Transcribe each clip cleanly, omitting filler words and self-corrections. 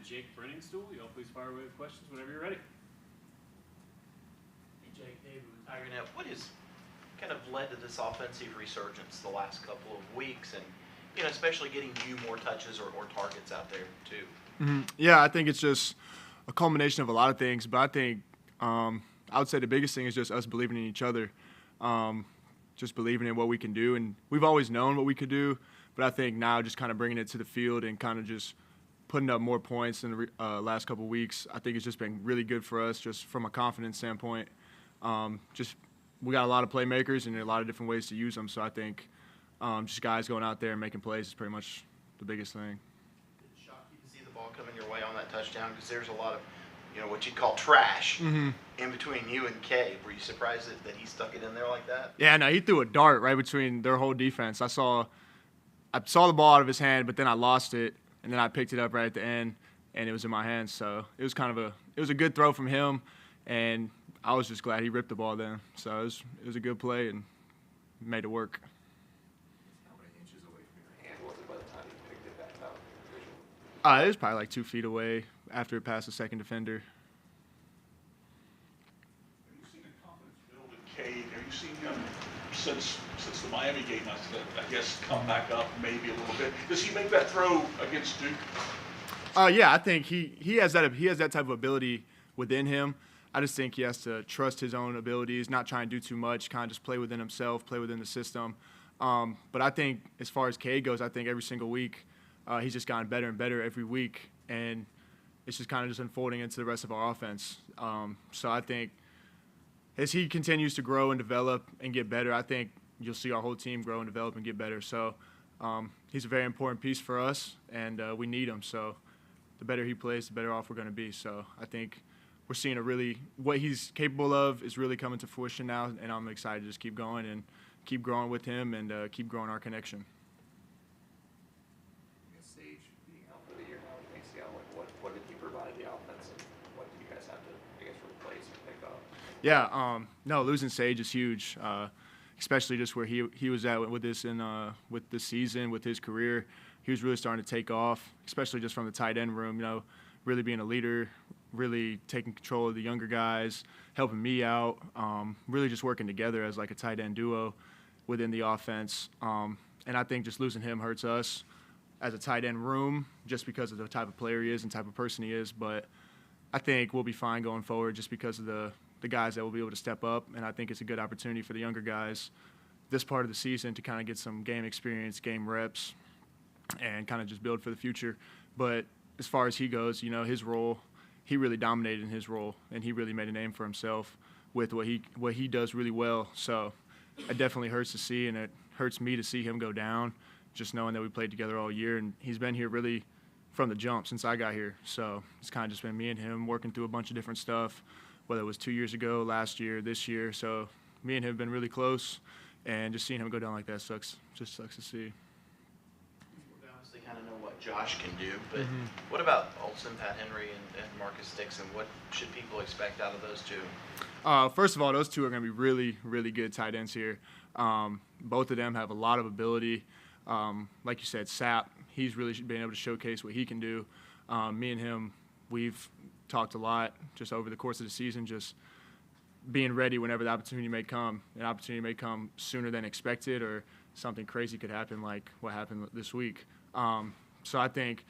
and Jake Briningstool. Y'all please fire away with questions whenever you're ready. Hey, Jake, David with Tiger Net. What has kind of led to this offensive resurgence the last couple of weeks, and especially getting you more touches or targets out there too? Yeah, I think it's just a culmination of a lot of things, but I think I would say the biggest thing is just us believing in each other, just believing in what we can do, and we've always known what we could do, but I think now just kind of bringing it to the field and kind of just putting up more points in the last couple of weeks, I think it's just been really good for us just from a confidence standpoint. We got a lot of playmakers and a lot of different ways to use them, so I think just guys going out there and making plays is pretty much the biggest thing. Did it shock you to see the ball coming your way on that touchdown? Because there's a lot of, what you'd call trash in between you and Kay. Were you surprised that he stuck it in there like that? Yeah, no, he threw a dart right between their whole defense. I saw the ball out of his hand, but then I lost it, and then I picked it up right at the end, and it was in my hands. So it was it was a good throw from him, and I was just glad he ripped the ball then. So it was a good play and made it work. How many inches away from your hand was it by the time you picked it back up? It was probably like 2 feet away after it passed the second defender. Have you seen a confidence build in Cade? Have you seen him since the Miami game, I guess, come back up maybe a little bit? Does he make that throw against Duke? Yeah, I think he has that type of ability within him. I just think he has to trust his own abilities, not try and do too much, kind of just play within himself, play within the system. But I think as far as Cade goes, I think every single week he's just gotten better and better every week, and it's just kind of just unfolding into the rest of our offense. So I think as he continues to grow and develop and get better, I think you'll see our whole team grow and develop and get better. So he's a very important piece for us, and we need him. So the better he plays, the better off we're going to be. So I think we're seeing what he's capable of is really coming to fruition now, and I'm excited to just keep going and keep growing with him and keep growing our connection. Sage being out for the year now with ACL, what did he provide the offense, and what do you guys have to, replace or pick up? Yeah, no, losing Sage is huge, especially just where he was at with this with this season, with his career. He was really starting to take off, especially just from the tight end room, really being a leader, really taking control of the younger guys, helping me out, really just working together as like a tight end duo within the offense. And I think just losing him hurts us as a tight end room just because of the type of player he is and type of person he is. But I think we'll be fine going forward just because of the guys that will be able to step up. And I think it's a good opportunity for the younger guys this part of the season to kind of get some game experience, game reps, and kind of just build for the future. But as far as he goes, his role, he really dominated in his role, and he really made a name for himself with what he does really well. So it definitely hurts to see, and it hurts me to see him go down, just knowing that we played together all year. And he's been here really from the jump since I got here. So it's kind of just been me and him working through a bunch of different stuff, whether it was 2 years ago, last year, this year. So me and him have been really close, and just seeing him go down like that sucks to see. Kind of know what Josh can do, but what about Olsen, Pat Henry, and Marcus Dixon? What should people expect out of those two? First of all, those two are going to be really, really good tight ends here. Both of them have a lot of ability. Like you said, Sapp, he's really been able to showcase what he can do. Me and him, we've talked a lot just over the course of the season, just being ready whenever the opportunity may come. An opportunity may come sooner than expected, or something crazy could happen like what happened this week. So I think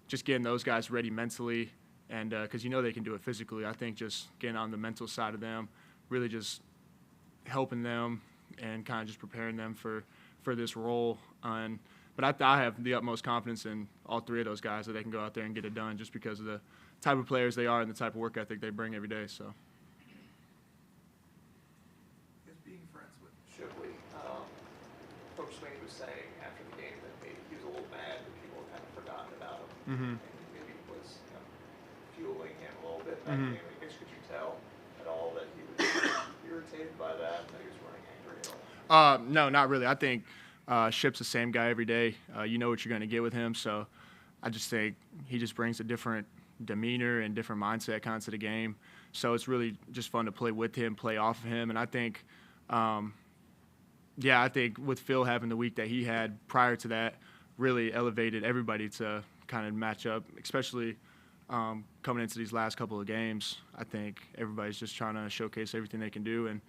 just getting those guys ready mentally, and because they can do it physically, I think just getting on the mental side of them, really just helping them and kind of just preparing them for this role. But I have the utmost confidence in all three of those guys that they can go out there and get it done just because of the type of players they are and the type of work ethic they bring every day. So. Being friends with Shipley, Coach Sweeney was saying after the game that maybe he was a little mad that people had kind of forgotten about him, and maybe it was fueling him a little bit. That game, I guess, could you tell at all that he was irritated by that, and that he was running angry at all? No, not really. I think Ship's the same guy every day. You know what you're going to get with him, so I just think he just brings a different demeanor and different mindset kind of to the game. So it's really just fun to play with him, play off of him, and I think I think with Phil having the week that he had prior to that really elevated everybody to kind of match up, especially coming into these last couple of games, I think everybody's just trying to showcase everything they can do and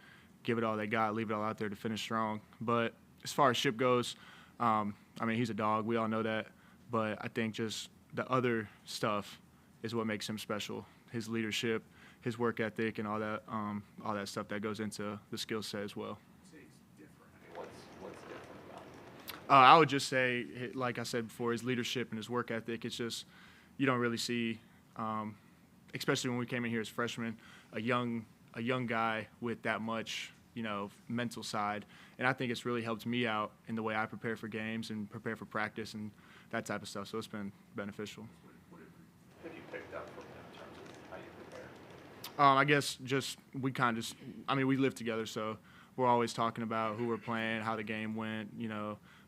give it all they got, leave it all out there to finish strong. But as far as Ship goes, I mean, he's a dog. We all know that. But I think just the other stuff is what makes him special. His leadership, his work ethic, and all that stuff that goes into the skill set as well. Say he's different. I mean, what's different about him? I would just say, like I said before, his leadership and his work ethic. It's just you don't really see, especially when we came in here as freshmen, a young guy with that much, mental side. And I think it's really helped me out in the way I prepare for games and prepare for practice and that type of stuff. So it's been beneficial. What have you picked up from him in terms of how you prepare? I guess we live together, so we're always talking about who we're playing, how the game went,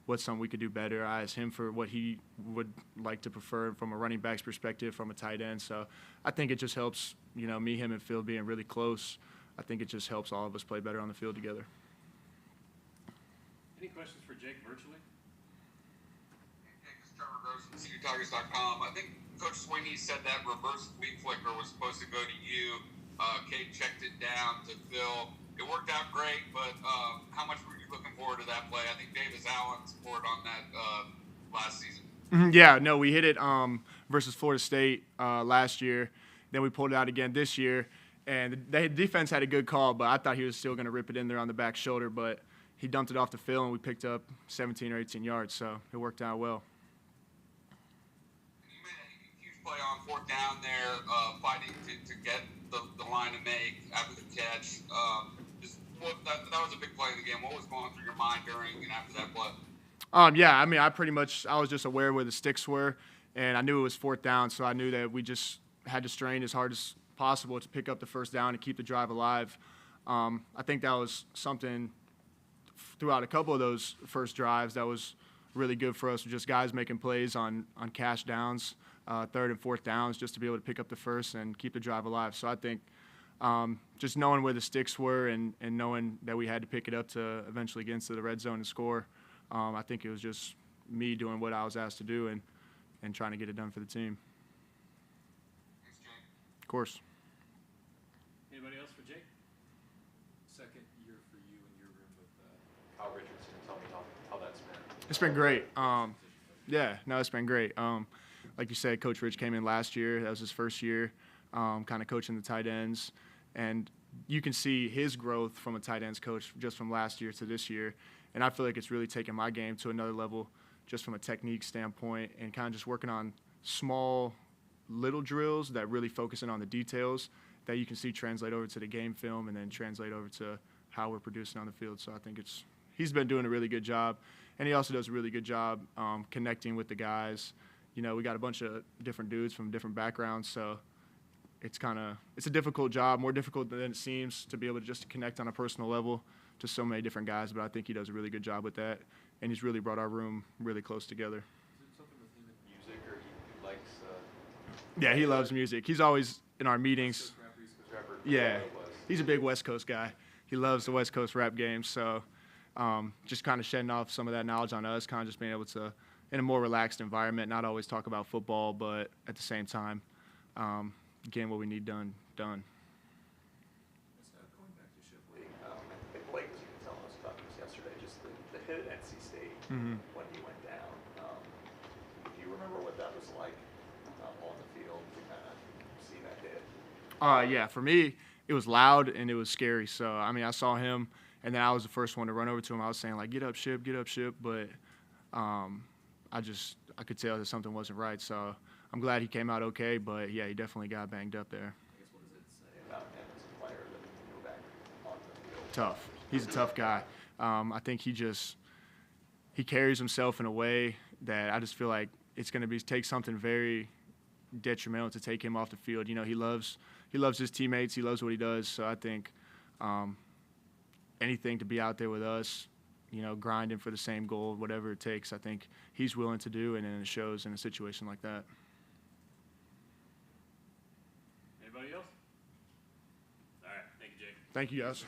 what's something we could do better. I asked him for what he would like to prefer from a running back's perspective, from a tight end. So I think it just helps, me, him, and Phil being really close. I think it just helps all of us play better on the field together. Any questions for Jake virtually? Hey, this is Trevor Gross from CUTigers.com. I think Coach Sweeney said that reverse flea flicker was supposed to go to you. Kate checked it down to Phil. It worked out great, but how much were you looking forward to that play? I think Davis Allen scored on that last season. Yeah, no, we hit it versus Florida State last year. Then we pulled it out again this year. And the defense had a good call, but I thought he was still going to rip it in there on the back shoulder. But he dumped it off the field, and we picked up 17 or 18 yards, so it worked out well. You made a huge play on fourth down there, fighting to get the line to make after the catch. That was a big play in the game. What was going through your mind during and after that play? Yeah, I mean, I was just aware where the sticks were, and I knew it was fourth down, so I knew that we just had to strain as hard as possible to pick up the first down and keep the drive alive. I think that was something throughout a couple of those first drives that was really good for us, just guys making plays on cash downs, third and fourth downs, just to be able to pick up the first and keep the drive alive. So I think just knowing where the sticks were and knowing that we had to pick it up to eventually get into the red zone and score, I think it was just me doing what I was asked to do and trying to get it done for the team. Thanks, Jake. Of course. Anybody else for Jake? Second year for you in your room with Kyle Richardson. Tell me how that's been. It's been great. Yeah, no, it's been great. Like you said, Coach Rich came in last year. That was his first year, kind of coaching the tight ends. And you can see his growth from a tight ends coach just from last year to this year. And I feel like it's really taken my game to another level just from a technique standpoint and kind of just working on small little drills that really focus in on the details that you can see translate over to the game film and then translate over to how we're producing on the field. So I think he's been doing a really good job. And he also does a really good job connecting with the guys. We got a bunch of different dudes from different backgrounds, so it's a difficult job, more difficult than it seems to be able to just connect on a personal level to so many different guys, but I think he does a really good job with that, and he's really brought our room really close together. Is it something with him and music, or he likes? Yeah, he loves music. He's always in our meetings. Rapper, Yeah, he's a big West Coast guy. He loves the West Coast rap game, so just kind of shedding off some of that knowledge on us, kind of just being able to, in a more relaxed environment, not always talk about football, but at the same time, getting what we need done. Going back to Shipley, I think Blake was even telling us about this yesterday, just the hit at NC State when he went down. Do you remember what that was like on the field to kind of see that hit? Yeah, for me, it was loud and it was scary. So, I mean, I saw him, and then I was the first one to run over to him. I was saying, like, get up, Ship, but I could tell that something wasn't right. So I'm glad he came out okay, but, yeah, he definitely got banged up there. I guess what does it say about him as a player that he can go back on the field? Tough. He's a tough guy. I think he carries himself in a way that I just feel like it's going to take something very detrimental to take him off the field. He loves his teammates. He loves what he does. So I think anything to be out there with us, grinding for the same goal, whatever it takes, I think he's willing to do, and then it shows in a situation like that. Anybody else? All right, thank you, Jake. Thank you, guys.